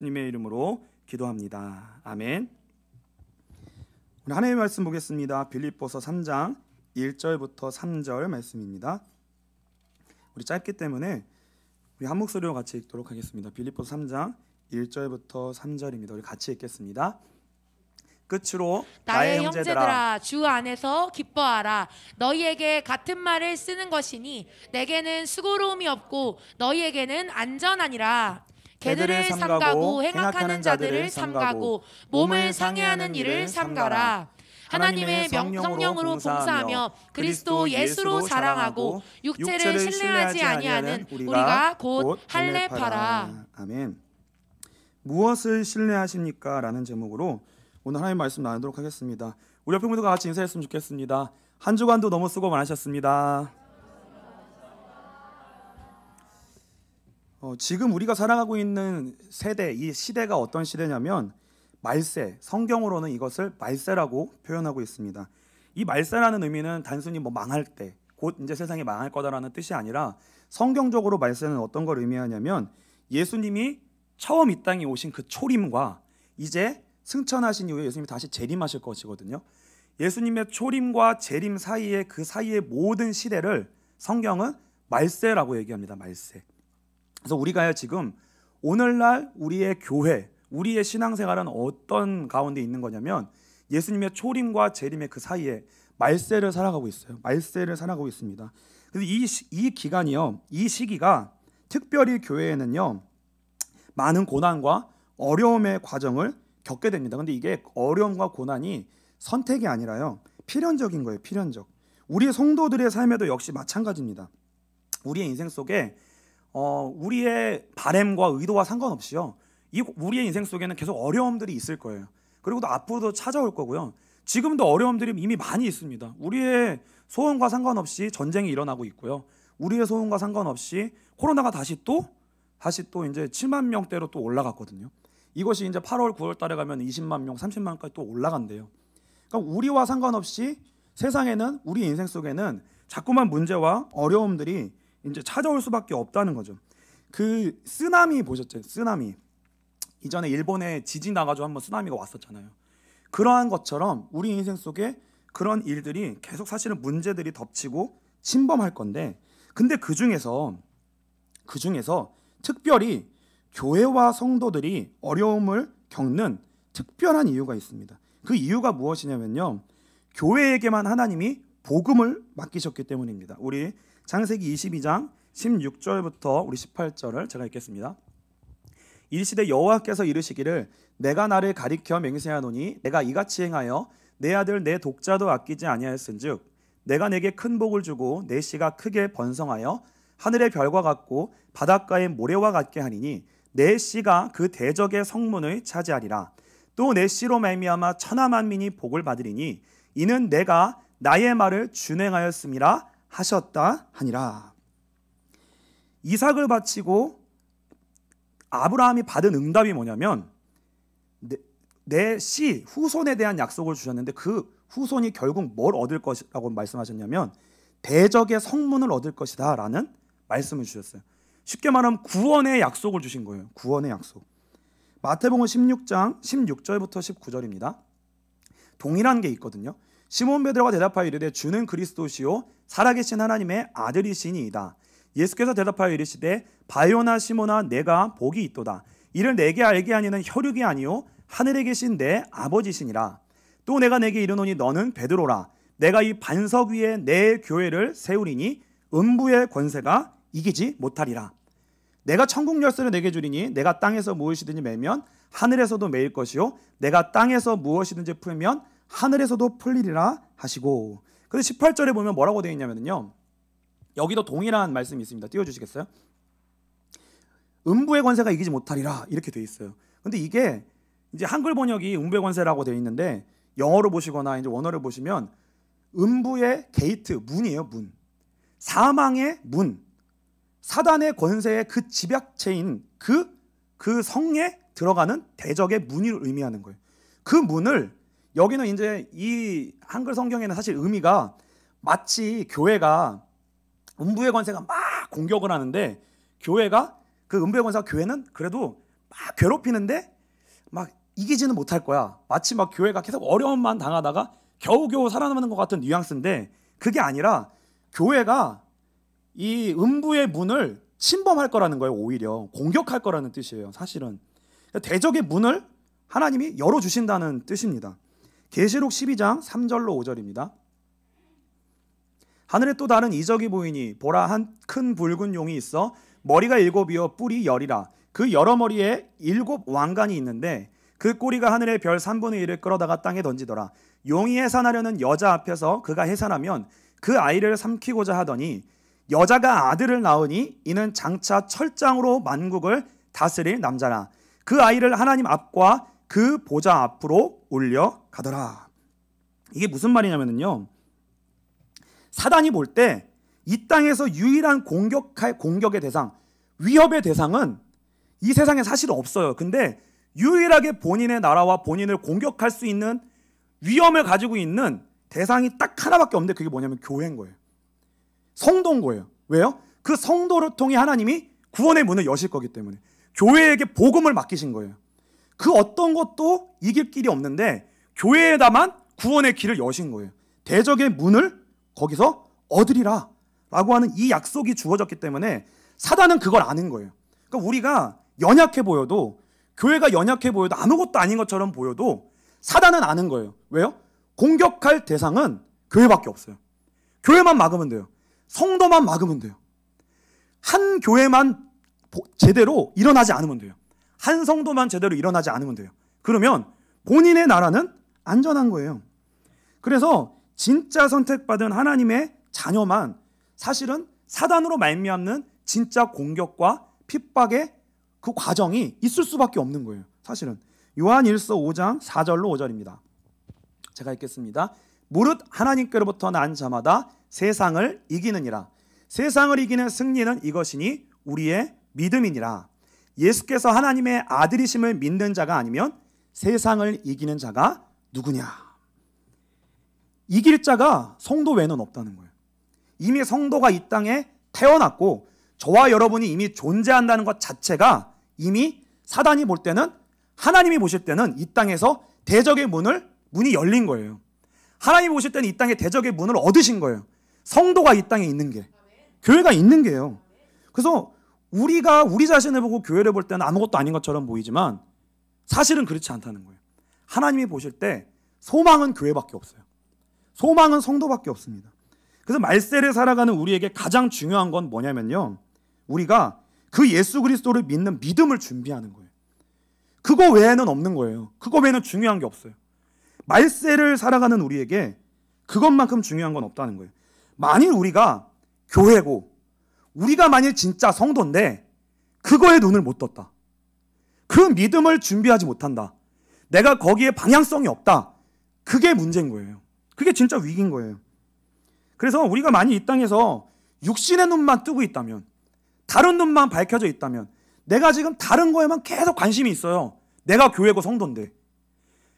님의 이름으로 기도합니다. 아멘. 오늘 하나님의 말씀 보겠습니다. 빌립보서 3장 1절부터 3절 말씀입니다. 우리 짧기 때문에 우리 한 목소리로 같이 읽도록 하겠습니다. 빌립보서 3장 1절부터 3절입니다. 우리 같이 읽겠습니다. 끝으로 나의 형제들아 주 안에서 기뻐하라. 너희에게 같은 말을 쓰는 것이니 내게는 수고로움이 없고 너희에게는 안전하니라. 개들을 삼가고 행악하는 자들을 삼가고 몸을 상해하는 일을 삼가라. 하나님의 성령으로 봉사하며 그리스도 예수로 자랑하고 육체를 신뢰하지 아니하는 우리가 곧 할례파라. 아멘. 무엇을 신뢰하십니까? 라는 제목으로 오늘 하나님의 말씀 나누도록 하겠습니다. 우리 옆에 분들과 같이 인사했으면 좋겠습니다. 한 주간도 너무 수고 많으셨습니다. 지금 우리가 살아가고 있는 세대, 이 시대가 어떤 시대냐면 말세, 성경으로는 이것을 말세라고 표현하고 있습니다. 이 말세라는 의미는 단순히 망할 때, 곧 이제 세상이 망할 거다라는 뜻이 아니라 성경적으로 말세는 어떤 걸 의미하냐면 예수님이 처음 이 땅에 오신 그 초림과 이제 승천하신 이후에 예수님이 다시 재림하실 것이거든요. 예수님의 초림과 재림 사이에 그 사이의 모든 시대를 성경은 말세라고 얘기합니다. 말세. 그래서 우리가 지금 오늘날 우리의 교회, 우리의 신앙생활은 어떤 가운데 있는 거냐면 예수님의 초림과 재림의 그 사이에 말세를 살아가고 있어요. 말세를 살아가고 있습니다. 그래서 이 기간이요, 이 시기가 특별히 교회에는요 많은 고난과 어려움의 과정을 겪게 됩니다. 근데 이게 어려움과 고난이 선택이 아니라요 필연적인 거예요. 필연적. 우리 성도들의 삶에도 역시 마찬가지입니다. 우리의 인생 속에 우리의 바램과 의도와 상관없이요 우리의 인생 속에는 계속 어려움들이 있을 거예요. 그리고 또 앞으로도 찾아올 거고요. 지금도 어려움들이 이미 많이 있습니다. 우리의 소원과 상관없이 전쟁이 일어나고 있고요. 우리의 소원과 상관없이 코로나가 다시 또 이제 7만 명대로 또 올라갔거든요. 이것이 이제 8월, 9월 달에 가면 20만 명, 30만 명까지 또 올라간대요. 그러니까 우리와 상관없이 세상에는, 우리 인생 속에는 자꾸만 문제와 어려움들이 이제 찾아올 수밖에 없다는 거죠. 그 쓰나미 보셨죠? 쓰나미. 이전에 일본에 지진 나가지고 한번 쓰나미가 왔었잖아요. 그러한 것처럼 우리 인생 속에 그런 일들이 계속 사실은 문제들이 덮치고 침범할 건데, 근데 그 중에서 특별히 교회와 성도들이 어려움을 겪는 특별한 이유가 있습니다. 그 이유가 무엇이냐면요, 교회에게만 하나님이 복음을 맡기셨기 때문입니다. 우리 창세기 22장 16절부터 우리 18절을 제가 읽겠습니다. 일시되 여호와께서 이르시기를 내가 나를 가리켜 맹세하노니 내가 이같이 행하여 내 아들 내 독자도 아끼지 아니하였은즉 내가 내게 큰 복을 주고 내 씨가 크게 번성하여 하늘의 별과 같고 바닷가의 모래와 같게 하리니 내 씨가 그 대적의 성문을 차지하리라. 또 내 씨로 말미암아 천하 만민이 복을 받으리니 이는 내가 나의 말을 준행하였음이라 하셨다 하니라. 이삭을 바치고 아브라함이 받은 응답이 뭐냐면 내 씨 후손에 대한 약속을 주셨는데 그 후손이 결국 뭘 얻을 것이라고 말씀하셨냐면 대적의 성문을 얻을 것이다 라는 말씀을 주셨어요. 쉽게 말하면 구원의 약속을 주신 거예요. 구원의 약속. 마태복음 16장 16절부터 19절입니다. 동일한 게 있거든요. 시몬 베드로가 대답하여 이르되 주는 그리스도시요 살아계신 하나님의 아들이시니이다. 예수께서 대답하여 이르시되 바요나 시몬아 내가 복이 있도다. 이를 내게 알게 하니는 혈육이 아니요 하늘에 계신 내 아버지시니라. 또 내가 내게 이르노니 너는 베드로라. 내가 이 반석 위에 내 교회를 세우리니 음부의 권세가 이기지 못하리라. 내가 천국 열쇠를 내게 주리니 내가 땅에서 무엇이든지 매면 하늘에서도 매일 것이요 내가 땅에서 무엇이든지 풀면 하늘에서도 풀리리라 하시고. 그래서 18절에 보면 뭐라고 되어 있냐면요, 여기도 동일한 말씀이 있습니다. 띄워주시겠어요? 음부의 권세가 이기지 못하리라 이렇게 되어 있어요. 근데 이게 이제 한글 번역이 음부의 권세라고 되어 있는데 영어로 보시거나 이제 원어를 보시면 음부의 게이트, 문이에요. 문. 사망의 문, 사단의 권세의 그 집약체인 그 성에 들어가는 대적의 문을 의미하는 거예요. 그 문을 여기는 이제 이 한글 성경에는 사실 의미가 마치 교회가 음부의 권세가 막 공격을 하는데 교회가 그 음부의 권세가 교회는 그래도 막 괴롭히는데 막 이기지는 못할 거야. 마치 막 교회가 계속 어려움만 당하다가 겨우겨우 살아남는 것 같은 뉘앙스인데, 그게 아니라 교회가 이 음부의 문을 침범할 거라는 거예요. 오히려 공격할 거라는 뜻이에요. 사실은 대적의 문을 하나님이 열어주신다는 뜻입니다. 계시록 12장 3절로 5절입니다. 하늘에 또 다른 이적이 보이니 보라, 한 큰 붉은 용이 있어 머리가 7이요 뿔이 10이라. 그 여러 머리에 7 왕관이 있는데 그 꼬리가 하늘의 별 3분의 1을 끌어다가 땅에 던지더라. 용이 해산하려는 여자 앞에서 그가 해산하면 그 아이를 삼키고자 하더니 여자가 아들을 낳으니 이는 장차 철장으로 만국을 다스릴 남자라. 그 아이를 하나님 앞과 그 보좌 앞으로 올려가더라. 이게 무슨 말이냐면요, 사단이 볼 때 이 땅에서 유일한 공격의 대상, 위협의 대상은 이 세상에 사실 없어요. 근데 유일하게 본인의 나라와 본인을 공격할 수 있는 위험을 가지고 있는 대상이 딱 하나밖에 없는데, 그게 뭐냐면 교회인 거예요. 성도인 거예요. 왜요? 그 성도를 통해 하나님이 구원의 문을 여실 거기 때문에 교회에게 복음을 맡기신 거예요. 그 어떤 것도 이길 길이 없는데 교회에다만 구원의 길을 여신 거예요. 대적의 문을 거기서 얻으리라 라고 하는 이 약속이 주어졌기 때문에 사단은 그걸 아는 거예요. 그러니까 우리가 연약해 보여도, 교회가 연약해 보여도, 아무것도 아닌 것처럼 보여도 사단은 아는 거예요. 왜요? 공격할 대상은 교회밖에 없어요. 교회만 막으면 돼요. 성도만 막으면 돼요. 한 교회만 제대로 일어나지 않으면 돼요. 한 성도만 제대로 일어나지 않으면 돼요. 그러면 본인의 나라는 안전한 거예요. 그래서 진짜 선택받은 하나님의 자녀만 사실은 사단으로 말미암는 진짜 공격과 핍박의 그 과정이 있을 수밖에 없는 거예요. 사실은 요한일서 5장 4절로 5절입니다. 제가 읽겠습니다. 무릇 하나님께로부터 난 자마다 세상을 이기느니라. 세상을 이기는 승리는 이것이니 우리의 믿음이니라. 예수께서 하나님의 아들이심을 믿는 자가 아니면 세상을 이기는 자가 누구냐? 이길 자가 성도 외에는 없다는 거예요. 이미 성도가 이 땅에 태어났고 저와 여러분이 이미 존재한다는 것 자체가 이미 사단이 볼 때는, 하나님이 보실 때는 이 땅에서 대적의 문이 열린 거예요. 하나님이 보실 때는 이 땅에 대적의 문을 얻으신 거예요. 성도가 이 땅에 있는 게, 교회가 있는 게요. 그래서 우리가 우리 자신을 보고 교회를 볼 때는 아무것도 아닌 것처럼 보이지만 사실은 그렇지 않다는 거예요. 하나님이 보실 때 소망은 교회밖에 없어요. 소망은 성도밖에 없습니다. 그래서 말세를 살아가는 우리에게 가장 중요한 건 뭐냐면요, 우리가 그 예수 그리스도를 믿는 믿음을 준비하는 거예요. 그거 외에는 없는 거예요. 그거 외에는 중요한 게 없어요. 말세를 살아가는 우리에게 그것만큼 중요한 건 없다는 거예요. 만일 우리가 교회고 우리가 만일 진짜 성도인데 그거에 눈을 못 떴다, 그 믿음을 준비하지 못한다, 내가 거기에 방향성이 없다, 그게 문제인 거예요. 그게 진짜 위기인 거예요. 그래서 우리가 만일 이 땅에서 육신의 눈만 뜨고 있다면, 다른 눈만 밝혀져 있다면, 내가 지금 다른 거에만 계속 관심이 있어요. 내가 교회고 성도인데,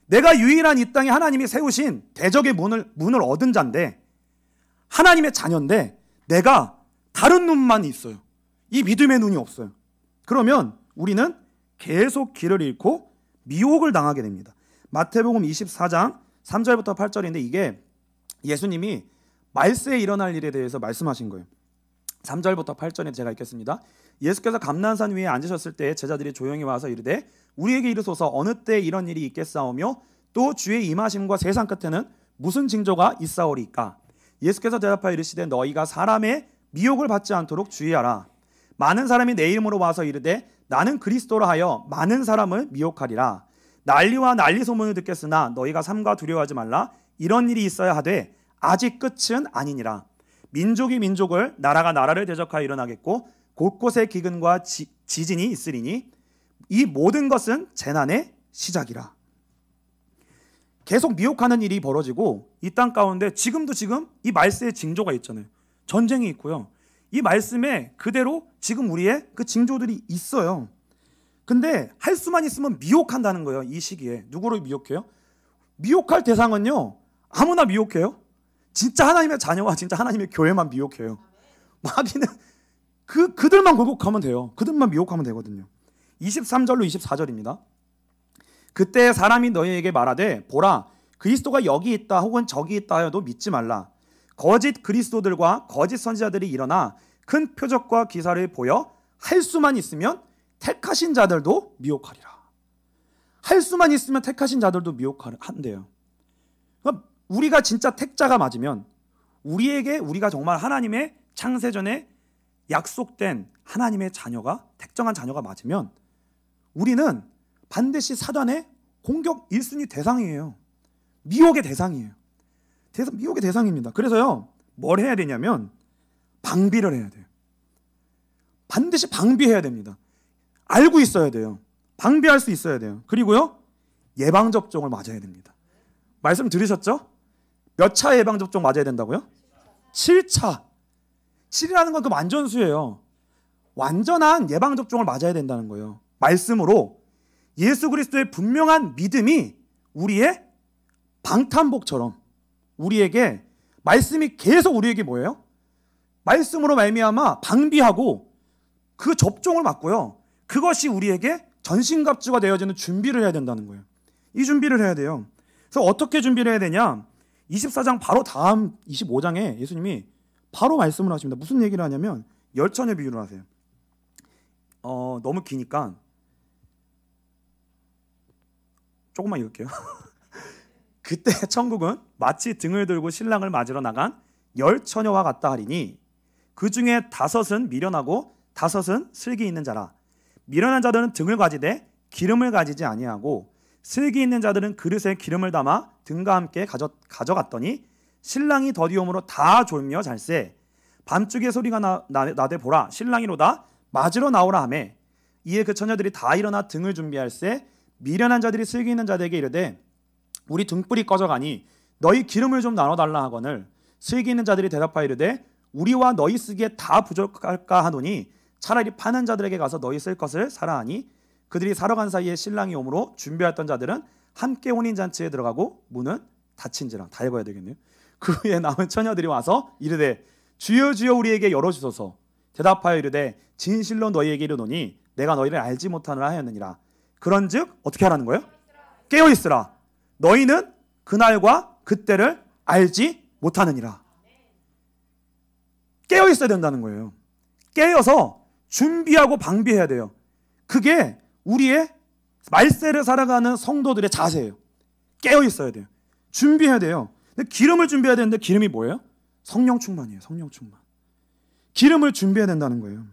내가 유일한 이 땅에 하나님이 세우신 대적의 문을 얻은 자인데, 하나님의 자녀인데 내가 다른 눈만 있어요. 이 믿음의 눈이 없어요. 그러면 우리는 계속 길을 잃고 미혹을 당하게 됩니다. 마태복음 24장 3절부터 8절인데 이게 예수님이 말세에 일어날 일에 대해서 말씀하신 거예요. 3절부터 8절에 제가 읽겠습니다. 예수께서 감난산 위에 앉으셨을 때 제자들이 조용히 와서 이르되 우리에게 이르소서 어느 때 이런 일이 있겠사오며 또 주의 임하심과 세상 끝에는 무슨 징조가 있사오리까? 예수께서 대답하여 이르시되 너희가 사람의 미혹을 받지 않도록 주의하라. 많은 사람이 내 이름으로 와서 이르되 나는 그리스도라 하여 많은 사람을 미혹하리라. 난리와 난리 소문을 듣겠으나 너희가 삼가 두려워하지 말라. 이런 일이 있어야 하되 아직 끝은 아니니라. 민족이 민족을, 나라가 나라를 대적하여 일어나겠고 곳곳에 기근과 지진이 있으리니 이 모든 것은 재난의 시작이라. 계속 미혹하는 일이 벌어지고 이 땅 가운데 지금 이 말세의 징조가 있잖아요. 전쟁이 있고요. 이 말씀에 그대로 지금 우리의 그 징조들이 있어요. 근데 할 수만 있으면 미혹한다는 거예요. 이 시기에. 누구를 미혹해요? 미혹할 대상은요, 아무나 미혹해요. 진짜 하나님의 자녀와 진짜 하나님의 교회만 미혹해요. 마귀는 그들만 굴복하면 돼요. 그들만 미혹하면 되거든요. 23절로 24절입니다. 그때 사람이 너희에게 말하되 보라 그리스도가 여기 있다 혹은 저기 있다 하여도 믿지 말라. 거짓 그리스도들과 거짓 선지자들이 일어나 큰 표적과 기사를 보여 할 수만 있으면 택하신 자들도 미혹하리라. 할 수만 있으면 택하신 자들도 미혹한대요. 그러니까 우리가 진짜 택자가 맞으면, 우리가 정말 하나님의 창세전에 약속된 하나님의 자녀가, 택정한 자녀가 맞으면 우리는 반드시 사단의 공격 1순위 대상이에요. 미혹의 대상이에요. 미혹의 대상입니다. 그래서요, 뭘 해야 되냐면 방비를 해야 돼요. 반드시 방비해야 됩니다. 알고 있어야 돼요. 방비할 수 있어야 돼요. 그리고요, 예방접종을 맞아야 됩니다. 말씀 들으셨죠? 몇 차 예방접종 맞아야 된다고요? 7차. 7이라는 건 그 완전수예요. 완전한 예방접종을 맞아야 된다는 거예요. 말씀으로 예수 그리스도의 분명한 믿음이 우리의 방탄복처럼 우리에게, 말씀이 계속 우리에게 뭐예요? 말씀으로 말미암아 방비하고 그 접종을 맞고요, 그것이 우리에게 전신갑주가 되어지는 준비를 해야 된다는 거예요. 이 준비를 해야 돼요. 그래서 어떻게 준비를 해야 되냐? 24장 바로 다음 25장에 예수님이 바로 말씀을 하십니다. 무슨 얘기를 하냐면 열천의 비유를 하세요. 너무 기니까 조금만 읽을게요. 그때 천국은 마치 등을 들고 신랑을 맞으러 나간 10처녀와 같다 하리니 그 중에 5은 미련하고 5은 슬기 있는 자라. 미련한 자들은 등을 가지되 기름을 가지지 아니하고 슬기 있는 자들은 그릇에 기름을 담아 등과 함께 가져갔더니 신랑이 더디움으로 다 졸며 잘세. 밤중에 소리가 나되 보라 신랑이로다 맞으러 나오라 하매 이에 그 처녀들이 다 일어나 등을 준비할세. 미련한 자들이 슬기 있는 자들에게 이르되 우리 등불이 꺼져가니 너희 기름을 좀 나눠달라 하거늘 슬기 있는 자들이 대답하여 이르되 우리와 너희 쓰기에 다 부족할까 하노니 차라리 파는 자들에게 가서 너희 쓸 것을 사라 하니 그들이 사러 간 사이에 신랑이 오므로 준비했던 자들은 함께 혼인잔치에 들어가고 문은 닫힌지라. 다 읽어야 되겠네요. 그 후에 남은 처녀들이 와서 이르되 주여 주여 우리에게 열어주소서. 대답하여 이르되 진실로 너희에게 이르노니 내가 너희를 알지 못하느라 하였느니라. 그런즉 어떻게 하라는 거예요? 깨어있으라. 너희는 그날과 그때를 알지 못하느니라. 깨어있어야 된다는 거예요. 깨어서 준비하고 방비해야 돼요. 그게 우리의 말세를 살아가는 성도들의 자세예요. 깨어있어야 돼요. 준비해야 돼요. 근데 기름을 준비해야 되는데 기름이 뭐예요? 성령 충만이에요. 성령 충만. 기름을 준비해야 된다는 거예요.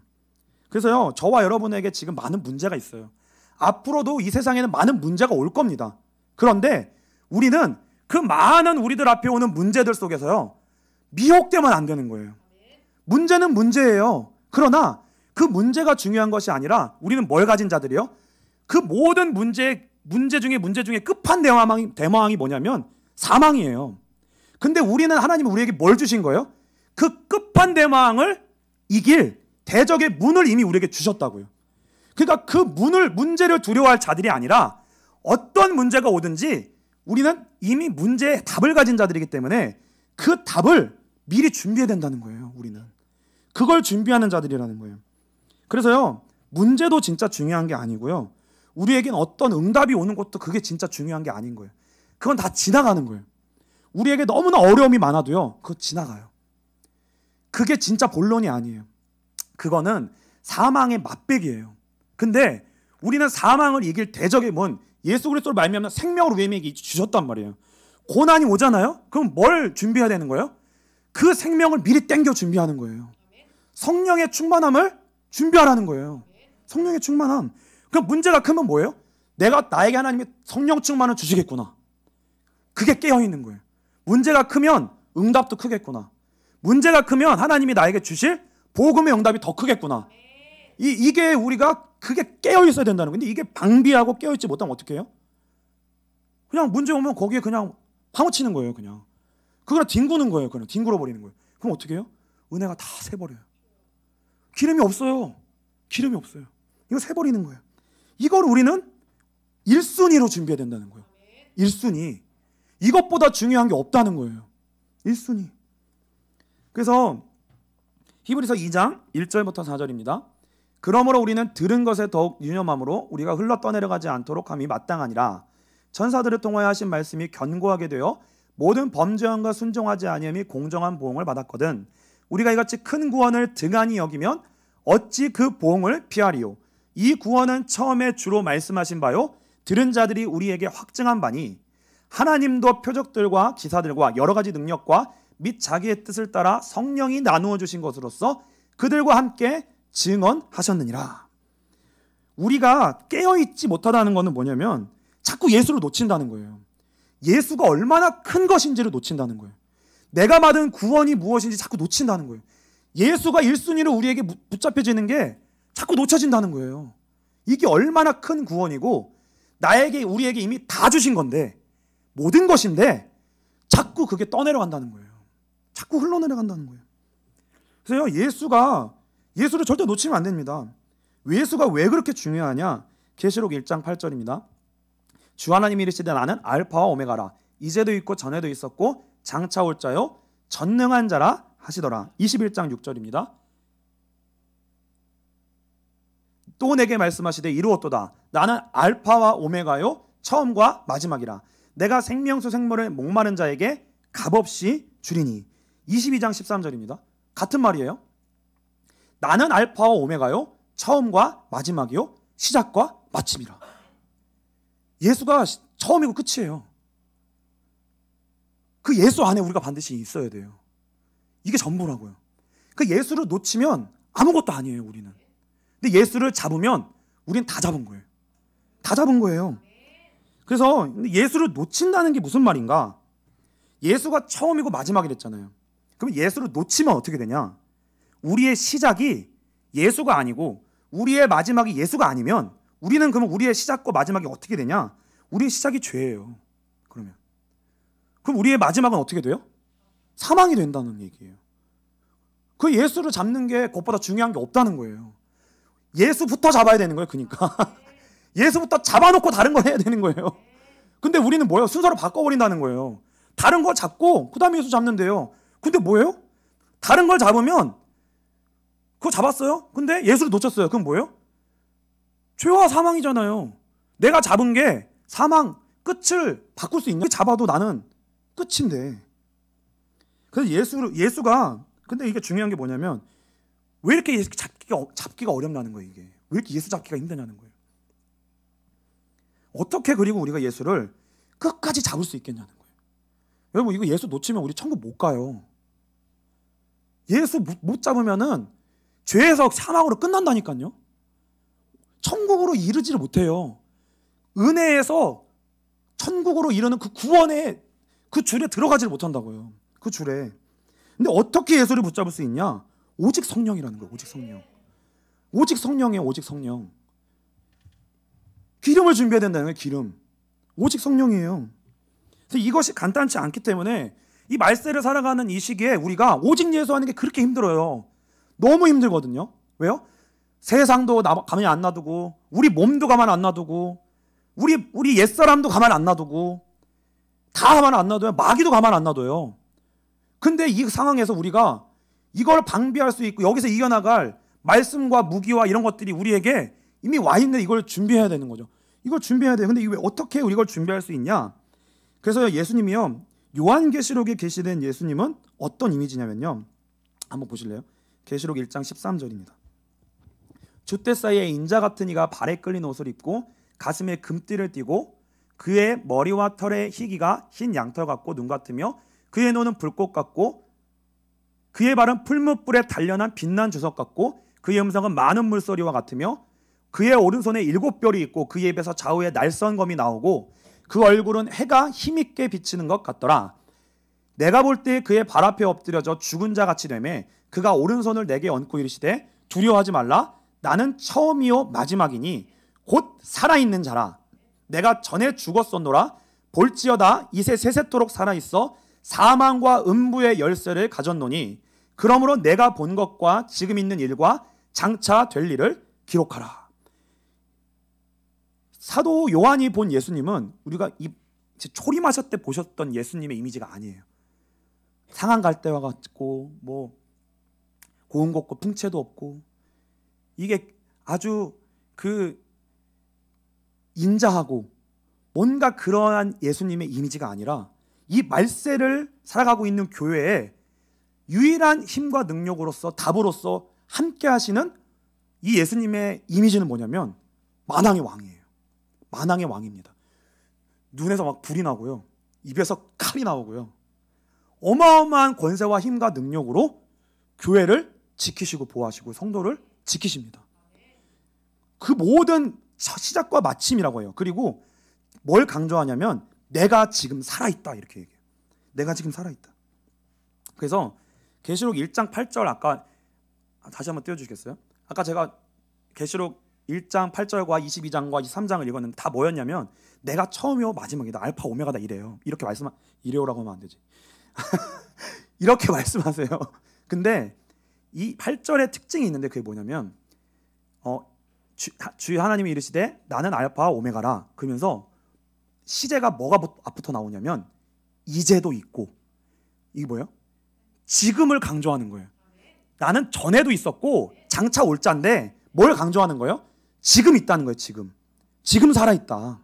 그래서요, 저와 여러분에게 지금 많은 문제가 있어요. 앞으로도 이 세상에는 많은 문제가 올 겁니다. 그런데 우리는 그 많은 우리들 앞에 오는 문제들 속에서요, 미혹되면 안 되는 거예요. 문제는 문제예요. 그러나 그 문제가 중요한 것이 아니라 우리는 뭘 가진 자들이요? 그 모든 문제 중에 끝판대망이 뭐냐면 사망이에요. 근데 우리는 하나님이 우리에게 뭘 주신 거예요? 그 끝판대망을 이길 대적의 문을 이미 우리에게 주셨다고요. 그러니까 그 문제를 두려워할 자들이 아니라 어떤 문제가 오든지 우리는 이미 문제의 답을 가진 자들이기 때문에 그 답을 미리 준비해야 된다는 거예요. 우리는 그걸 준비하는 자들이라는 거예요. 그래서요, 문제도 진짜 중요한 게 아니고요, 우리에겐 어떤 응답이 오는 것도 그게 진짜 중요한 게 아닌 거예요. 그건 다 지나가는 거예요. 우리에게 너무나 어려움이 많아도요, 그거 지나가요. 그게 진짜 본론이 아니에요. 그거는 사망의 맛배기예요. 근데 우리는 사망을 이길 대적의 문, 예수 그리스도를 말미암아 생명을 우리에게 주셨단 말이에요. 고난이 오잖아요? 그럼 뭘 준비해야 되는 거예요? 그 생명을 미리 땡겨 준비하는 거예요. 성령의 충만함을 준비하라는 거예요. 성령의 충만함. 그럼 문제가 크면 뭐예요? 나에게 하나님이 성령 충만을 주시겠구나. 그게 깨어있는 거예요. 문제가 크면 응답도 크겠구나. 문제가 크면 하나님이 나에게 주실 복음의 응답이 더 크겠구나. 이게 우리가 그게 깨어있어야 된다는 거예요. 근데 이게 방비하고 깨어있지 못하면 어떻게 해요? 그냥 문제 오면 거기에 그냥 파묻히는 거예요. 그냥 그거랑 뒹구는 거예요. 그냥 뒹굴어 버리는 거예요. 그럼 어떻게 해요? 은혜가 다 새버려요. 기름이 없어요. 기름이 없어요. 이거 새버리는 거예요. 이걸 우리는 1순위로 준비해야 된다는 거예요. 1순위. 이것보다 중요한 게 없다는 거예요. 1순위. 그래서 히브리서 2장 1절부터 4절입니다. 그러므로 우리는 들은 것에 더욱 유념함으로 우리가 흘러 떠내려가지 않도록 함이 마땅하니라. 천사들을 통하여 하신 말씀이 견고하게 되어 모든 범죄함과 순종하지 아니함이 공정한 보응을 받았거든. 우리가 이같이 큰 구원을 등한히 여기면 어찌 그 보응을 피하리요. 이 구원은 처음에 주로 말씀하신 바요 들은 자들이 우리에게 확증한 바니 하나님도 표적들과 기사들과 여러 가지 능력과 및 자기의 뜻을 따라 성령이 나누어 주신 것으로서 그들과 함께 증언하셨느니라. 우리가 깨어있지 못하다는 것은 뭐냐면 자꾸 예수를 놓친다는 거예요. 예수가 얼마나 큰 것인지를 놓친다는 거예요. 내가 받은 구원이 무엇인지 자꾸 놓친다는 거예요. 예수가 1순위로 우리에게 붙잡혀지는 게 자꾸 놓쳐진다는 거예요. 이게 얼마나 큰 구원이고 나에게 우리에게 이미 다 주신 건데 모든 것인데 자꾸 그게 떠내려간다는 거예요. 자꾸 흘러내려간다는 거예요. 그래서 예수를 절대 놓치면 안 됩니다. 예수가 왜 그렇게 중요하냐? 계시록 1장 8절입니다. 주 하나님이 이르시되 나는 알파와 오메가라. 이제도 있고 전에도 있었고 장차 올 자요 전능한 자라 하시더라. 21장 6절입니다. 또 내게 말씀하시되 이루었도다. 나는 알파와 오메가요 처음과 마지막이라. 내가 생명수 생물을 목마른 자에게 값없이 주리니. 22장 13절입니다. 같은 말이에요. 나는 알파와 오메가요 처음과 마지막이요 시작과 마침이라. 예수가 처음이고 끝이에요. 그 예수 안에 우리가 반드시 있어야 돼요. 이게 전부라고요. 그 예수를 놓치면 아무것도 아니에요. 우리는. 근데 예수를 잡으면 우리는 다 잡은 거예요. 다 잡은 거예요. 그래서 예수를 놓친다는 게 무슨 말인가? 예수가 처음이고 마지막이랬잖아요. 그럼 예수를 놓치면 어떻게 되냐? 우리의 시작이 예수가 아니고 우리의 마지막이 예수가 아니면 우리는 그러면 우리의 시작과 마지막이 어떻게 되냐? 우리의 시작이 죄예요. 그럼 우리의 마지막은 어떻게 돼요? 사망이 된다는 얘기예요. 그 예수를 잡는 게 그것보다 중요한 게 없다는 거예요. 예수부터 잡아야 되는 거예요. 그러니까 예수부터 잡아놓고 다른 걸 해야 되는 거예요. 근데 우리는 뭐예요? 순서를 바꿔버린다는 거예요. 다른 걸 잡고 그 다음에 예수 잡는데요. 근데 뭐예요? 다른 걸 잡으면 그거 잡았어요? 근데 예수를 놓쳤어요. 그럼 뭐예요? 죄와 사망이잖아요. 내가 잡은 게 사망 끝을 바꿀 수 있냐? 잡아도 나는 끝인데. 그래서 예수가 근데 이게 중요한 게 뭐냐면 왜 이렇게 예수 잡기가 어렵냐는 거예요. 이게 왜 이렇게 예수 잡기가 힘드냐는 거예요. 어떻게 그리고 우리가 예수를 끝까지 잡을 수 있겠냐는 거예요. 여러분 이거 예수 놓치면 우리 천국 못 가요. 예수 못 잡으면은 죄에서 사망으로 끝난다니까요. 천국으로 이르지를 못해요. 은혜에서 천국으로 이르는 그 구원의 그 줄에 들어가지를 못한다고요. 그 줄에. 근데 어떻게 예수를 붙잡을 수 있냐? 오직 성령이라는 거예요. 오직 성령. 오직 성령이에요. 오직 성령. 기름을 준비해야 된다는 거예요. 기름. 오직 성령이에요. 그래서 이것이 간단치 않기 때문에 이 말세를 살아가는 이 시기에 우리가 오직 예수하는 게 그렇게 힘들어요. 너무 힘들거든요. 왜요? 세상도 가만히 안 놔두고 우리 몸도 가만 안 놔두고 우리 옛사람도 가만 안 놔두고 다 가만 안 놔둬요. 마귀도 가만 안 놔둬요. 근데 이 상황에서 우리가 이걸 방비할 수 있고 여기서 이겨나갈 말씀과 무기와 이런 것들이 우리에게 이미 와 있는데 이걸 준비해야 되는 거죠. 이걸 준비해야 돼요. 근데 왜 어떻게 우리가 이걸 준비할 수 있냐? 그래서 예수님이요. 요한계시록에 계시된 예수님은 어떤 이미지냐면요. 한번 보실래요? 계시록 1장 13절입니다. 줏대 사이에 인자 같은 이가 발에 끌린 옷을 입고 가슴에 금띠를 띠고 그의 머리와 털의 희기가 흰 양털 같고 눈 같으며 그의 눈은 불꽃 같고 그의 발은 풀무불에 단련한 빛난 주석 같고 그의 음성은 많은 물소리와 같으며 그의 오른손에 7 별이 있고 그의 입에서 좌우에 날선검이 나오고 그 얼굴은 해가 힘있게 비치는 것 같더라. 내가 볼 때 그의 발 앞에 엎드려져 죽은 자 같이 되매 그가 오른손을 내게 얹고 이르시되 두려워하지 말라. 나는 처음이요 마지막이니 곧 살아있는 자라. 내가 전에 죽었었노라. 볼지어다 이새 세세토록 살아있어 사망과 음부의 열쇠를 가졌노니 그러므로 내가 본 것과 지금 있는 일과 장차 될 일을 기록하라. 사도 요한이 본 예수님은 우리가 초림하셨을 때 보셨던 예수님의 이미지가 아니에요. 상한 갈대와 같고 뭐 고운 것고 풍채도 없고 이게 아주 그 인자하고 뭔가 그러한 예수님의 이미지가 아니라 이 말세를 살아가고 있는 교회에 유일한 힘과 능력으로서 답으로서 함께 하시는 이 예수님의 이미지는 뭐냐면 만왕의 왕이에요. 만왕의 왕입니다. 눈에서 막 불이 나고요. 입에서 칼이 나오고요. 어마어마한 권세와 힘과 능력으로 교회를 지키시고 보호하시고 성도를 지키십니다. 그 모든 시작과 마침이라고 해요. 그리고 뭘 강조하냐면 내가 지금 살아있다 이렇게 얘기해요. 내가 지금 살아있다. 그래서 계시록 1장 8절 아까 다시 한번 띄워주시겠어요? 아까 제가 계시록 1장 8절과 22장과 23장을 읽었는데 다 뭐였냐면 내가 처음이요 마지막이다. 알파 오메가다 이래요. 이렇게 이래요라고 하면 안 되지. 이렇게 말씀하세요. 근데 이 8절의 특징이 있는데 그게 뭐냐면 주 하나님이 이르시되 나는 알파와 오메가라. 그러면서 시제가 뭐가 앞부터 나오냐면 이제도 있고 이게 뭐예요? 지금을 강조하는 거예요. 나는 전에도 있었고 장차 올 자인데 뭘 강조하는 거예요? 지금 있다는 거예요. 지금 살아있다.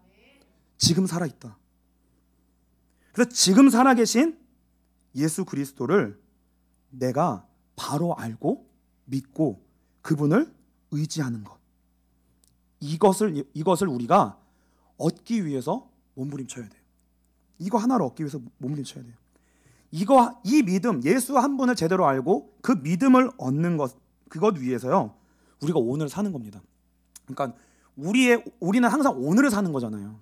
지금 살아있다. 그래서 지금 살아계신 예수 그리스도를 내가 바로 알고 믿고 그분을 의지하는 것, 이것을 우리가 얻기 위해서 몸부림쳐야 돼요. 이거 하나를 얻기 위해서 몸부림쳐야 돼요. 이 믿음, 예수 한 분을 제대로 알고 그 믿음을 얻는 것, 그것 위해서요 우리가 오늘 사는 겁니다. 그러니까 우리는 항상 오늘을 사는 거잖아요.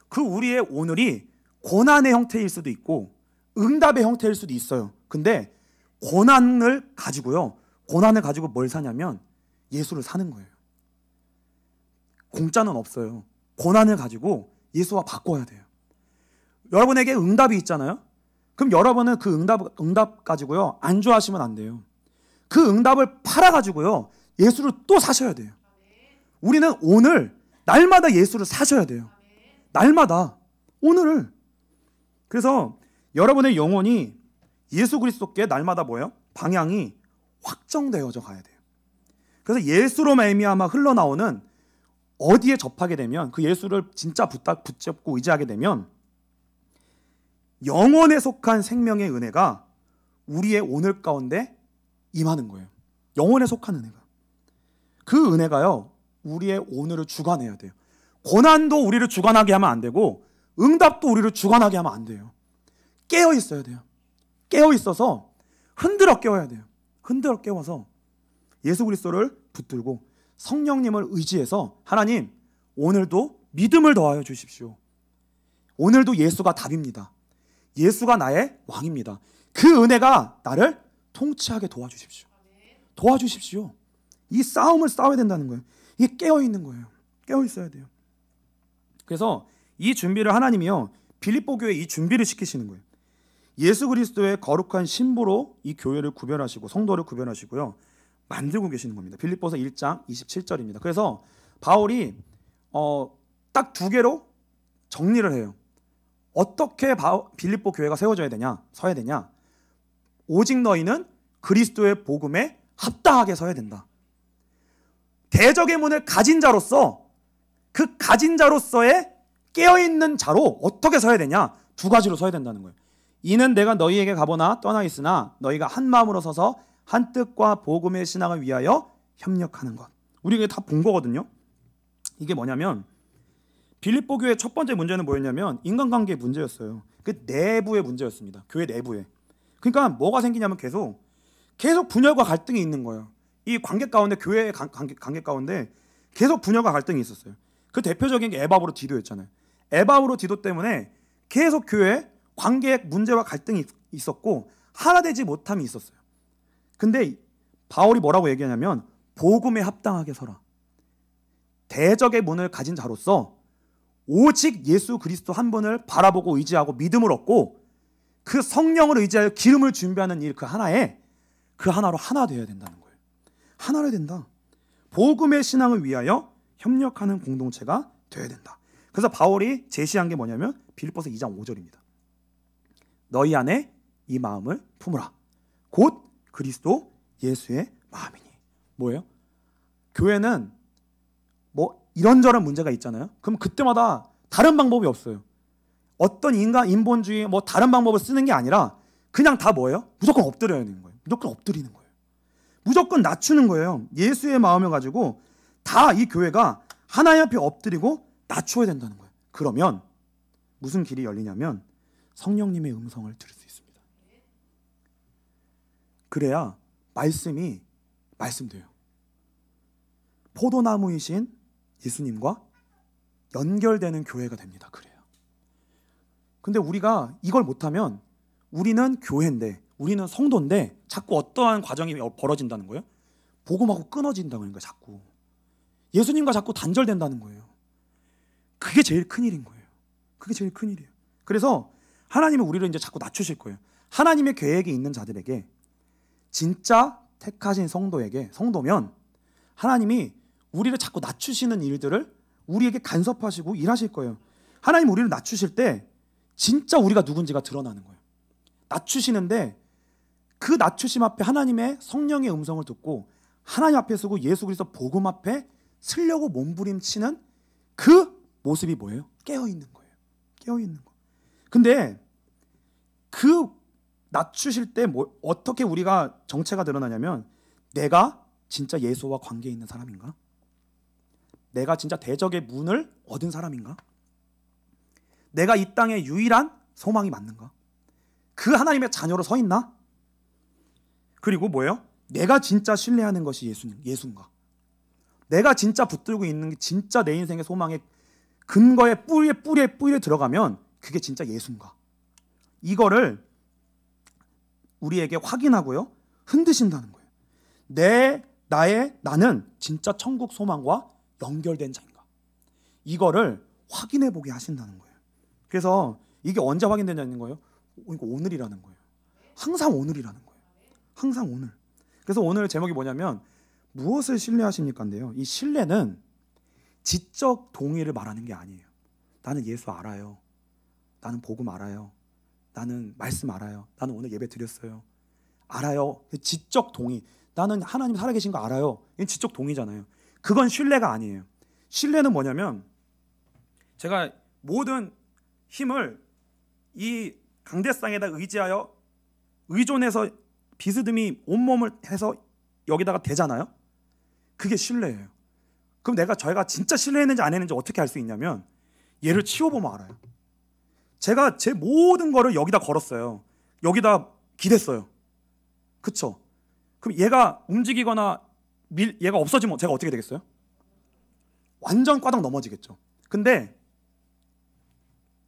그 우리의 오늘이 고난의 형태일 수도 있고 응답의 형태일 수도 있어요. 근데 고난을 가지고 뭘 사냐면 예수를 사는 거예요. 공짜는 없어요. 고난을 가지고 예수와 바꿔야 돼요. 여러분에게 응답이 있잖아요. 그럼 여러분은 그 응답 가지고요 안주하시면 안 돼요. 그 응답을 팔아가지고요 예수를 또 사셔야 돼요. 우리는 오늘 날마다 예수를 사셔야 돼요. 날마다 오늘을. 그래서 여러분의 영혼이 예수 그리스도께 날마다 뭐예요? 방향이 확정되어져 가야 돼요. 그래서 예수로 말미암아 흘러나오는 어디에 접하게 되면 그 예수를 진짜 붙잡고 의지하게 되면 영원에 속한 생명의 은혜가 우리의 오늘 가운데 임하는 거예요. 영원에 속한 은혜가. 그 은혜가요 우리의 오늘을 주관해야 돼요. 고난도 우리를 주관하게 하면 안 되고 응답도 우리를 주관하게 하면 안 돼요. 깨어 있어야 돼요. 깨어 있어서 흔들어 깨워야 돼요. 흔들어 깨워서 예수 그리스도를 붙들고 성령님을 의지해서 하나님 오늘도 믿음을 더하여 주십시오. 오늘도 예수가 답입니다. 예수가 나의 왕입니다. 그 은혜가 나를 통치하게 도와주십시오. 도와주십시오. 이 싸움을 싸워야 된다는 거예요. 이게 깨어 있는 거예요. 깨어 있어야 돼요. 그래서 이 준비를 하나님이요 빌립보 교회에 이 준비를 시키시는 거예요. 예수 그리스도의 거룩한 신부로 이 교회를 구별하시고 성도를 구별하시고요 만들고 계시는 겁니다. 빌립보서 1장 27절입니다. 그래서 바울이 딱 두 개로 정리를 해요. 어떻게 빌립보 교회가 세워져야 되냐, 서야 되냐? 오직 너희는 그리스도의 복음에 합당하게 서야 된다. 대적의 문을 가진 자로서 그 가진 자로서의 깨어있는 자로 어떻게 서야 되냐? 두 가지로 서야 된다는 거예요. 이는 내가 너희에게 가보나 떠나 있으나 너희가 한 마음으로 서서 한 뜻과 복음의 신앙을 위하여 협력하는 것. 우리 이게 다 본 거거든요. 이게 뭐냐면 빌립보 교회의 첫 번째 문제는 뭐였냐면 인간관계의 문제였어요. 그 내부의 문제였습니다. 교회 내부에. 그러니까 뭐가 생기냐면 계속 분열과 갈등이 있는 거예요. 이 관계 가운데 교회의 관계 가운데 계속 분열과 갈등이 있었어요. 그 대표적인 게 에바브로 디도였잖아요. 에바브로 디도 때문에 계속 교회 관계의 문제와 갈등이 있었고 하나 되지 못함이 있었어요. 근데 바울이 뭐라고 얘기하냐면 복음에 합당하게 서라. 대적의 문을 가진 자로서 오직 예수 그리스도 한 분을 바라보고 의지하고 믿음을 얻고 그 성령을 의지하여 기름을 준비하는 일 그 하나로 하나 되어야 된다는 거예요. 하나로 된다. 복음의 신앙을 위하여 협력하는 공동체가 되어야 된다. 그래서 바울이 제시한 게 뭐냐면 빌립보서 2장 5절입니다. 너희 안에 이 마음을 품으라. 곧 그리스도 예수의 마음이니. 뭐예요? 교회는 뭐 이런저런 문제가 있잖아요. 그럼 그때마다 다른 방법이 없어요. 어떤 인본주의 뭐 다른 방법을 쓰는 게 아니라 그냥 다 뭐예요? 무조건 엎드려야 되는 거예요. 무조건 엎드리는 거예요. 무조건 낮추는 거예요. 예수의 마음을 가지고 다 이 교회가 하나님 앞에 엎드리고 낮춰야 된다는 거예요. 그러면 무슨 길이 열리냐면 성령님의 음성을 들을 수 있습니다. 그래야 말씀이 말씀돼요. 포도나무이신 예수님과 연결되는 교회가 됩니다. 그래요. 근데 우리가 이걸 못하면 우리는 교회인데, 우리는 성도인데 자꾸 어떠한 과정이 벌어진다는 거예요. 복음하고 끊어진다는 거예요. 자꾸 예수님과 자꾸 단절된다는 거예요. 그게 제일 큰일인 거예요. 그게 제일 큰일이에요. 그래서 하나님은 우리를 이제 자꾸 낮추실 거예요. 하나님의 계획이 있는 자들에게, 진짜 택하신 성도면 하나님이 우리를 자꾸 낮추시는 일들을 우리에게 간섭하시고 일하실 거예요. 하나님 우리를 낮추실 때 진짜 우리가 누군지가 드러나는 거예요. 낮추시는데 그 낮추심 앞에 하나님의 성령의 음성을 듣고 하나님 앞에 서고 예수 그리스도 복음 앞에 서려고 몸부림치는 그 모습이 뭐예요? 깨어있는 거예요. 깨어있는 거. 근데 그 낮추실 때 어떻게 우리가 정체가 드러나냐면, 내가 진짜 예수와 관계 있는 사람인가? 내가 진짜 대적의 문을 얻은 사람인가? 내가 이 땅의 유일한 소망이 맞는가? 그 하나님의 자녀로 서 있나? 그리고 뭐예요? 내가 진짜 신뢰하는 것이 예수인가? 내가 진짜 붙들고 있는 게 진짜 내 인생의 소망의 근거의 뿌리에 들어가면 그게 진짜 예수인가? 이거를 우리에게 확인하고요, 흔드신다는 거예요. 나는 진짜 천국 소망과 연결된 자인가? 이거를 확인해 보게 하신다는 거예요. 그래서 이게 언제 확인되냐는 거예요? 이거 오늘이라는 거예요. 항상 오늘이라는 거예요. 항상 오늘. 그래서 오늘 제목이 뭐냐면 무엇을 신뢰하십니까인데요. 이 신뢰는 지적 동의를 말하는 게 아니에요. 나는 예수 알아요. 나는 복음 알아요. 나는 말씀 알아요. 나는 오늘 예배 드렸어요. 알아요. 지적 동의. 나는 하나님 살아계신 거 알아요. 이건 지적 동의잖아요. 그건 신뢰가 아니에요. 신뢰는 뭐냐면, 제가 모든 힘을 이 강대상에다 의지하여 의존해서 비스듬히 온몸을 해서 여기다가 대잖아요. 그게 신뢰예요. 그럼 저희가 진짜 신뢰했는지 안 했는지 어떻게 알 수 있냐면, 얘를 치워보면 알아요. 제가 제 모든 거를 여기다 걸었어요. 여기다 기댔어요. 그쵸? 그럼 얘가 움직이거나 얘가 없어지면 제가 어떻게 되겠어요? 완전 꽈당 넘어지겠죠. 근데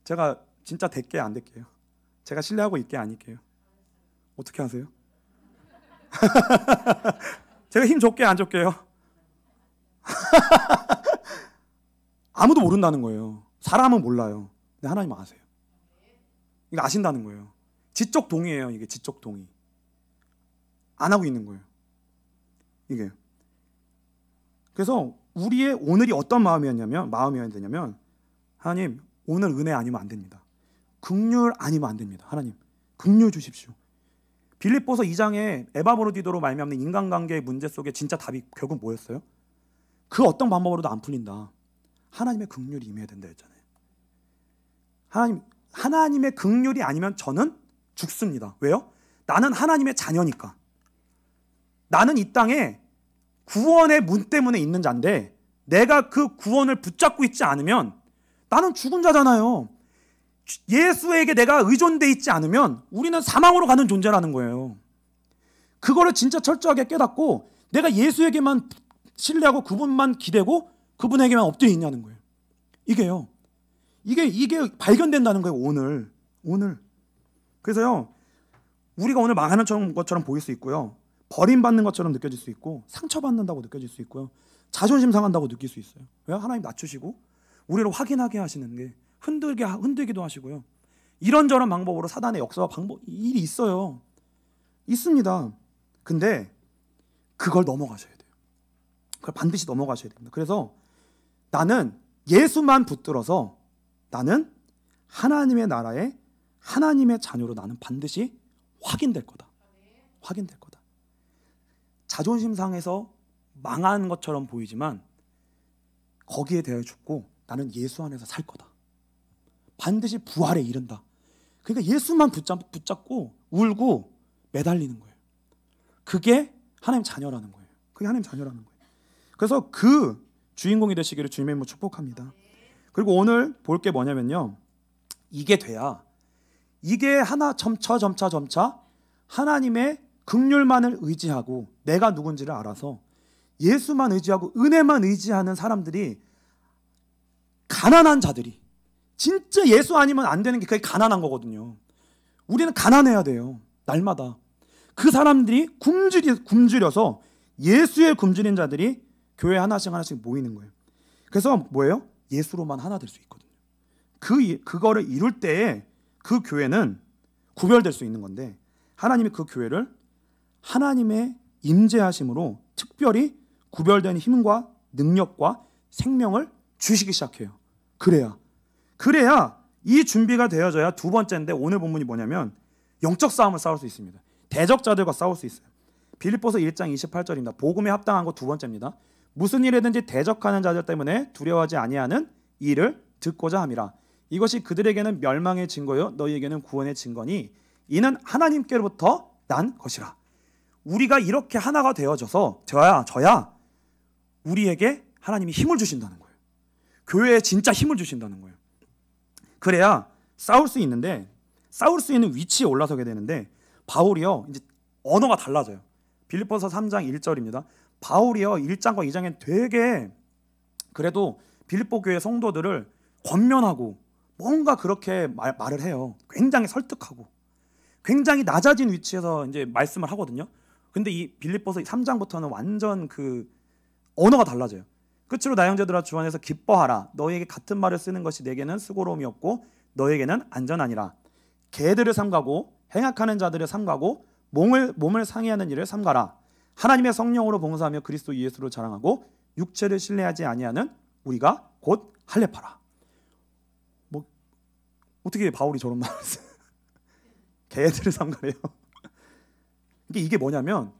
제가 진짜 될게요, 안 될게요? 제가 신뢰하고 있게 아닐게요? 어떻게 하세요? 제가 힘 줬게 안 줬게요? 아무도 모른다는 거예요. 사람은 몰라요. 근데 하나님은 아세요. 이거 아신다는 거예요. 지적 동의예요. 이게 지적 동의. 안 하고 있는 거예요. 이게. 그래서 우리의 오늘이 어떤 마음이었냐면 하나님, 오늘 은혜 아니면 안 됩니다. 긍휼 아니면 안 됩니다. 하나님, 긍휼 주십시오. 빌립보서 2장에 에바브로디도로 말미암는 인간관계의 문제 속에 진짜 답이 결국 뭐였어요? 그 어떤 방법으로도 안 풀린다. 하나님의 긍휼이 임해야 된다 했잖아요. 하나님의 긍휼이 아니면 저는 죽습니다. 왜요? 나는 하나님의 자녀니까. 나는 이 땅에 구원의 문 때문에 있는 자인데, 내가 그 구원을 붙잡고 있지 않으면 나는 죽은 자잖아요. 예수에게 내가 의존돼 있지 않으면 우리는 사망으로 가는 존재라는 거예요. 그거를 진짜 철저하게 깨닫고 내가 예수에게만 신뢰하고 그분만 기대고 그분에게만 엎드려 있냐는 거예요. 이게요. 이게 발견된다는 거예요. 오늘. 그래서요, 우리가 오늘 망하는 것처럼 보일 수 있고요, 버림받는 것처럼 느껴질 수 있고, 상처받는다고 느껴질 수 있고요, 자존심 상한다고 느낄 수 있어요. 왜? 하나님 낮추시고 우리를 확인하게 하시는 게 흔들기도 하시고요. 이런저런 방법으로 사단의 역사와 일이 있어요. 있습니다. 근데 그걸 넘어가셔야 돼요. 그걸 반드시 넘어가셔야 됩니다. 그래서 나는 예수만 붙들어서 나는 하나님의 나라에 하나님의 자녀로 나는 반드시 확인될 거다. 확인될 거다. 자존심 상해서 망한 것처럼 보이지만 거기에 대하여 죽고 나는 예수 안에서 살 거다. 반드시 부활에 이른다. 그러니까 예수만 붙잡고 울고 매달리는 거예요. 그게 하나님 자녀라는 거예요. 그게 하나님 자녀라는 거예요. 그래서 그 주인공이 되시기를 주님의 이름으로 축복합니다. 그리고 오늘 볼 게 뭐냐면요, 이게 돼야, 이게 하나 점차 하나님의 긍휼만을 의지하고 내가 누군지를 알아서 예수만 의지하고 은혜만 의지하는 사람들이, 가난한 자들이, 진짜 예수 아니면 안 되는 게 그게 가난한 거거든요. 우리는 가난해야 돼요. 날마다. 그 사람들이 굶주려서 예수의 굶주린 자들이 교회 하나씩 모이는 거예요. 그래서 뭐예요? 예수로만 하나 될 수 있거든요. 그거를 이룰 때에 그 교회는 구별될 수 있는 건데, 하나님이 그 교회를 하나님의 임재하심으로 특별히 구별된 힘과 능력과 생명을 주시기 시작해요. 그래야 이 준비가 되어져야 두 번째인데, 오늘 본문이 뭐냐면 영적 싸움을 싸울 수 있습니다. 대적자들과 싸울 수 있어요. 빌립보서 1장 28절입니다. 복음에 합당한 거 두 번째입니다. 무슨 일이든지 대적하는 자들 때문에 두려워하지 아니하는 일을 듣고자 함이라. 이것이 그들에게는 멸망의 증거요 너희에게는 구원의 증거니 이는 하나님께로부터 난 것이라. 우리가 이렇게 하나가 되어져서 저야 우리에게 하나님이 힘을 주신다는 거예요. 교회에 진짜 힘을 주신다는 거예요. 그래야 싸울 수 있는데, 싸울 수 있는 위치에 올라서게 되는데, 바울이요 이제 언어가 달라져요. 빌립보서 3장 1절입니다. 바울이요 1장과 2장엔 되게 그래도 빌립보 교회 성도들을 권면하고 뭔가 그렇게 말을 해요. 굉장히 설득하고 굉장히 낮아진 위치에서 이제 말씀을 하거든요. 근데 이 빌립보서 3장부터는 완전 그 언어가 달라져요. 끝으로 나 형제들아 주 안에서 기뻐하라. 너희에게 같은 말을 쓰는 것이 내게는 수고로움이 없고 너희에게는 안전하니라. 개들을 삼가고 행악하는 자들을 삼가고 몸을 상해하는 일을 삼가라. 하나님의 성령으로 봉사하며 그리스도 예수를 자랑하고 육체를 신뢰하지 아니하는 우리가 곧 할례파라. 뭐 어떻게 바울이 저런 말을 했어요? 개들을 삼가래요. 이게 뭐냐면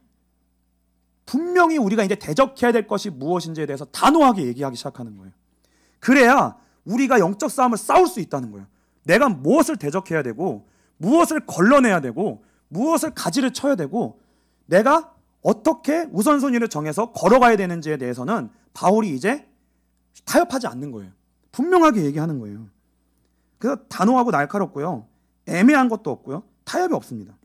분명히 우리가 이제 대적해야 될 것이 무엇인지에 대해서 단호하게 얘기하기 시작하는 거예요. 그래야 우리가 영적 싸움을 싸울 수 있다는 거예요. 내가 무엇을 대적해야 되고 무엇을 걸러내야 되고 무엇을 가지를 쳐야 되고 내가 어떻게 우선순위를 정해서 걸어가야 되는지에 대해서는 바울이 이제 타협하지 않는 거예요. 분명하게 얘기하는 거예요. 그래서 단호하고 날카롭고요, 애매한 것도 없고요, 타협이 없습니다.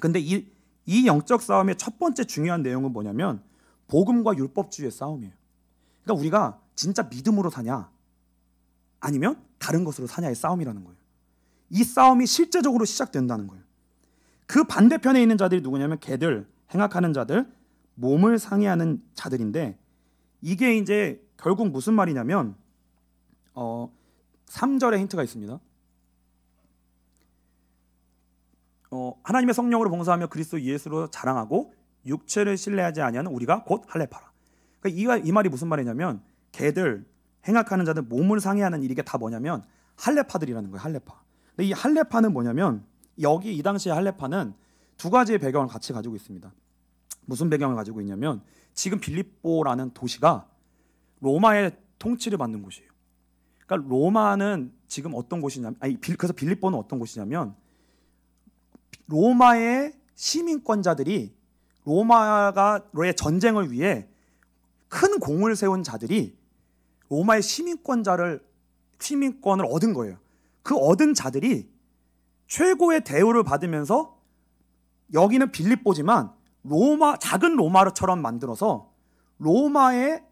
근데 이 영적 싸움의 첫 번째 중요한 내용은 뭐냐면 복음과 율법주의의 싸움이에요. 그러니까 우리가 진짜 믿음으로 사냐 아니면 다른 것으로 사냐의 싸움이라는 거예요. 이 싸움이 실제적으로 시작된다는 거예요. 그 반대편에 있는 자들이 누구냐면 개들, 행악하는 자들, 몸을 상해하는 자들인데, 이게 이제 결국 무슨 말이냐면 3절에 힌트가 있습니다. 하나님의 성령으로 봉사하며 그리스도 예수로 자랑하고 육체를 신뢰하지 아니하는 우리가 곧 할례파라. 그러니까 이 말이 무슨 말이냐면 개들, 행악하는 자들, 몸을 상해하는 이게 다 뭐냐면 할례파들이라는 거예요. 할례파. 근데 이 할례파는 뭐냐면 여기 이 당시의 할례파는 두 가지의 배경을 같이 가지고 있습니다. 무슨 배경을 가지고 있냐면 지금 빌립보라는 도시가 로마의 통치를 받는 곳이에요. 그러니까 로마는 지금 어떤 곳이냐면, 그래서 빌립보는 어떤 곳이냐면 로마의 시민권자들이 로마의 전쟁을 위해 큰 공을 세운 자들이 로마의 시민권을 얻은 거예요. 그 얻은 자들이 최고의 대우를 받으면서 여기는 빌립보지만 작은 로마처럼 만들어서 로마의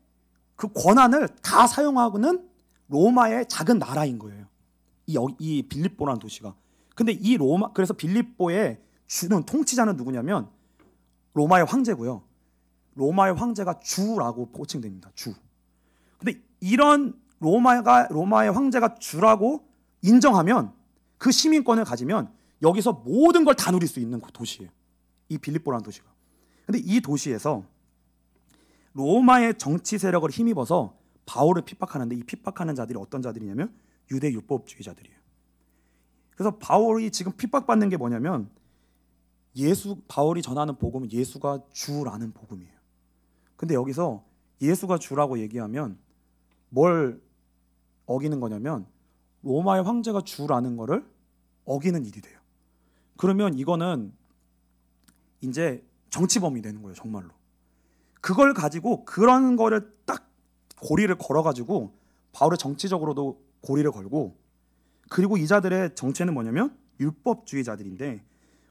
그 권한을 다 사용하고는 로마의 작은 나라인 거예요. 이 빌립보라는 도시가. 근데 그래서 빌립보의 주는 통치자는 누구냐면 로마의 황제고요. 로마의 황제가 주라고 호칭됩니다. 주. 근데 이런 로마의 황제가 주라고 인정하면, 그 시민권을 가지면 여기서 모든 걸 다 누릴 수 있는 도시예요. 이 빌립보라는 도시가. 근데 이 도시에서 로마의 정치 세력을 힘입어서 바울을 핍박하는데, 이 핍박하는 자들이 어떤 자들이냐면 유대 율법주의자들이에요. 그래서 바울이 지금 핍박받는 게 뭐냐면 바울이 전하는 복음은 예수가 주라는 복음이에요. 근데 여기서 예수가 주라고 얘기하면 뭘 어기는 거냐면 로마의 황제가 주라는 거를 어기는 일이 돼요. 그러면 이거는 이제 정치범이 되는 거예요, 정말로. 그걸 가지고 그런 거를 딱 고리를 걸어가지고 바울을 정치적으로도 고리를 걸고, 그리고 이 자들의 정체는 뭐냐면 율법주의자들인데,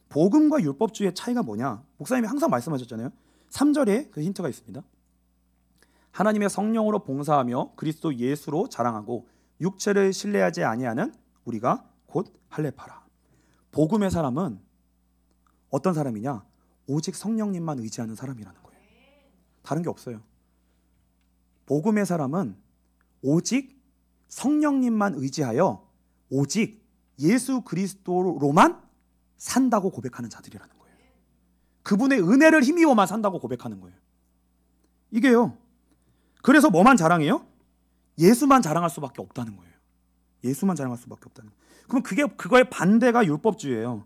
복음과 율법주의의 차이가 뭐냐? 목사님이 항상 말씀하셨잖아요. 3절에 그 힌트가 있습니다. 하나님의 성령으로 봉사하며 그리스도 예수로 자랑하고 육체를 신뢰하지 아니하는 우리가 곧 할례파라. 복음의 사람은 어떤 사람이냐? 오직 성령님만 의지하는 사람이라는 거예요. 다른 게 없어요. 복음의 사람은 오직 성령님만 의지하여 오직 예수 그리스도로만 산다고 고백하는 자들이라는 거예요. 그분의 은혜를 힘입어만 산다고 고백하는 거예요. 이게요. 그래서 뭐만 자랑해요? 예수만 자랑할 수밖에 없다는 거예요. 예수만 자랑할 수밖에 없다는 거예요. 그럼 그거의 반대가 율법주의예요.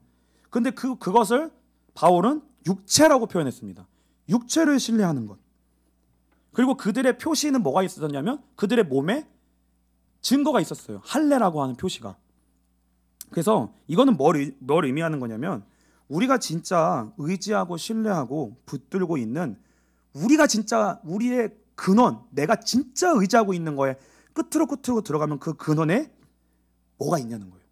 근데 그것을 바울은 육체라고 표현했습니다. 육체를 신뢰하는 것. 그리고 그들의 표시는 뭐가 있었냐면 그들의 몸에 증거가 있었어요. 할례라고 하는 표시가. 그래서 이거는 뭘 의미하는 거냐면 우리가 진짜 의지하고 신뢰하고 붙들고 있는, 우리가 진짜 우리의 근원, 내가 진짜 의지하고 있는 거에 끝으로 들어가면 그 근원에 뭐가 있냐는 거예요.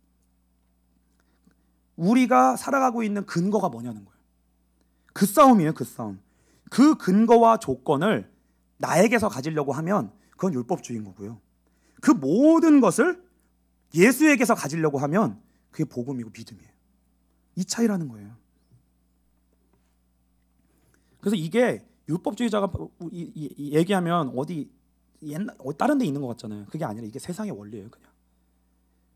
우리가 살아가고 있는 근거가 뭐냐는 거예요. 그 싸움이에요, 그 싸움. 그 근거와 조건을 나에게서 가지려고 하면 그건 율법주의인 거고요. 그 모든 것을 예수에게서 가지려고 하면 그게 복음이고 믿음이에요. 이 차이라는 거예요. 그래서 이게 율법주의자가 얘기하면 어디 다른 데 있는 것 같잖아요. 그게 아니라 이게 세상의 원리예요. 그냥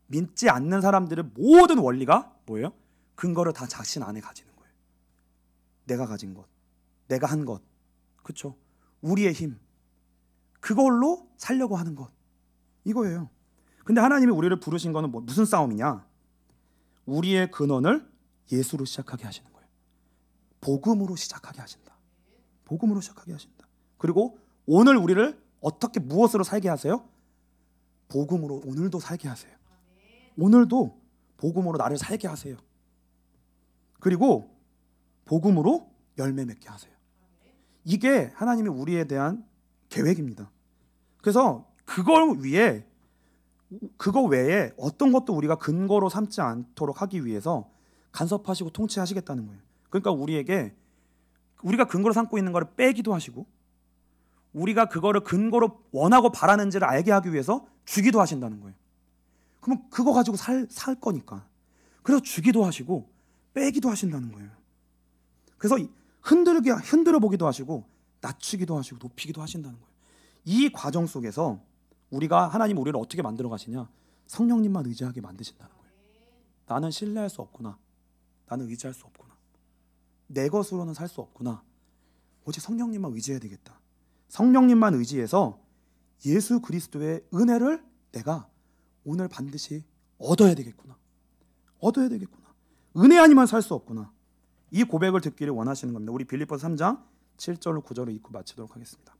믿지 않는 사람들의 모든 원리가 뭐예요? 근거를 다 자신 안에 가지는 거예요. 내가 가진 것, 내가 한 것, 그렇죠? 우리의 힘, 그걸로 살려고 하는 것, 이거예요. 근데 하나님이 우리를 부르신 거는 무슨 싸움이냐? 우리의 근원을 예수로 시작하게 하시는 거예요. 복음으로 시작하게 하신다. 복음으로 시작하게 하신다. 그리고 오늘 우리를 어떻게 무엇으로 살게 하세요? 복음으로 오늘도 살게 하세요. 오늘도 복음으로 나를 살게 하세요. 그리고 복음으로 열매 맺게 하세요. 이게 하나님이 우리에 대한 계획입니다. 그래서 그걸 위해, 그거 외에 어떤 것도 우리가 근거로 삼지 않도록 하기 위해서 간섭하시고 통치하시겠다는 거예요. 그러니까 우리가 근거로 삼고 있는 거를 빼기도 하시고, 우리가 그거를 근거로 원하고 바라는지를 알게 하기 위해서 주기도 하신다는 거예요. 그러면 그거 가지고 살 거니까. 그래서 주기도 하시고 빼기도 하신다는 거예요. 그래서 흔들어 보기도 하시고 낮추기도 하시고 높이기도 하신다는 거예요. 이 과정 속에서 하나님 우리를 어떻게 만들어 가시냐? 성령님만 의지하게 만드신다는 거예요. 나는 신뢰할 수 없구나. 나는 의지할 수 없구나. 내 것으로는 살 수 없구나. 오직 성령님만 의지해야 되겠다. 성령님만 의지해서 예수 그리스도의 은혜를 내가 오늘 반드시 얻어야 되겠구나. 얻어야 되겠구나. 은혜 아니면 살 수 없구나. 이 고백을 듣기를 원하시는 겁니다. 우리 빌립보서 3장 7절로 9절을 읽고 마치도록 하겠습니다.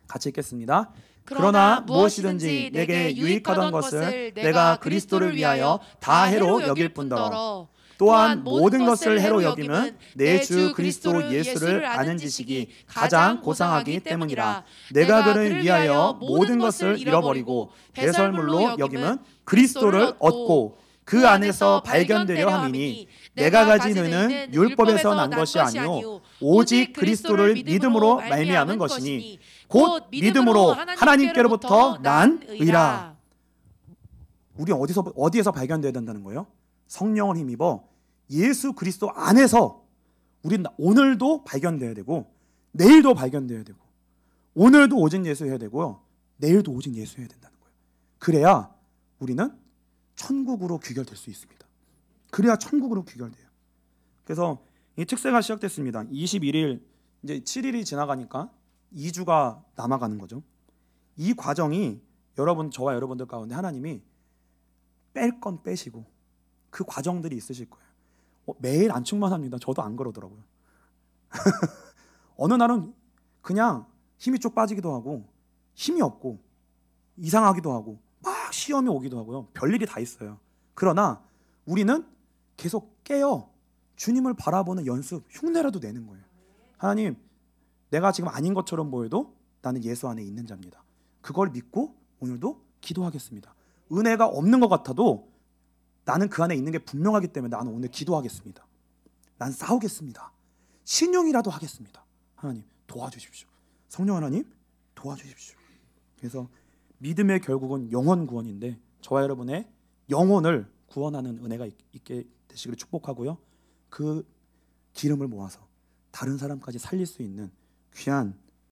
같이 읽겠습니다. 그러나 무엇이든지 내게 유익하던 것을 내가 그리스도를 위하여 다 해로 여길 뿐더러 또한 모든 것을 해로 여김은 내 주 그리스도 예수를 아는 지식이 가장 고상하기 때문이라. 내가 그를 위하여 모든 것을 잃어버리고 배설물로 여김은 그리스도를 얻고 그 안에서 발견되려 함이니 내가 가진 의는 율법에서 난 것이 아니요 오직 그리스도를 믿음으로 말미암은 것이니 곧 믿음으로 하나님께로부터 난 의라. 우리 어디에서 발견되어야 된다는 거예요? 성령을 힘입어 예수 그리스도 안에서 우리는 오늘도 발견되어야 되고 내일도 발견되어야 되고 오늘도 오직 예수 해야 되고요. 내일도 오직 예수 해야 된다는 거예요. 그래야 우리는 천국으로 귀결될 수 있습니다. 그래야 천국으로 귀결돼요. 그래서 이 특세가 시작됐습니다. 21일 이제 7일이 지나가니까 2주가 남아가는 거죠. 이 과정이 저와 여러분들 가운데 하나님이 뺄 건 빼시고 그 과정들이 있으실 거예요. 매일 안 충만합니다. 저도 안 그러더라고요. 어느 날은 그냥 힘이 쭉 빠지기도 하고 힘이 없고 이상하기도 하고 막 시험이 오기도 하고요. 별일이 다 있어요. 그러나 우리는 계속 깨어 주님을 바라보는 연습, 흉내라도 내는 거예요. 하나님, 내가 지금 아닌 것처럼 보여도 나는 예수 안에 있는 자입니다. 그걸 믿고 오늘도 기도하겠습니다. 은혜가 없는 것 같아도 나는 그 안에 있는 게 분명하기 때문에 나는 오늘 기도하겠습니다. 난 싸우겠습니다. 신용이라도 하겠습니다. 하나님 도와주십시오. 성령 하나님 도와주십시오. 그래서 믿음의 결국은 영혼 구원인데 저와 여러분의 영혼을 구원하는 은혜가 있게 되시기를 축복하고요. 그 기름을 모아서 다른 사람까지 살릴 수 있는 귀한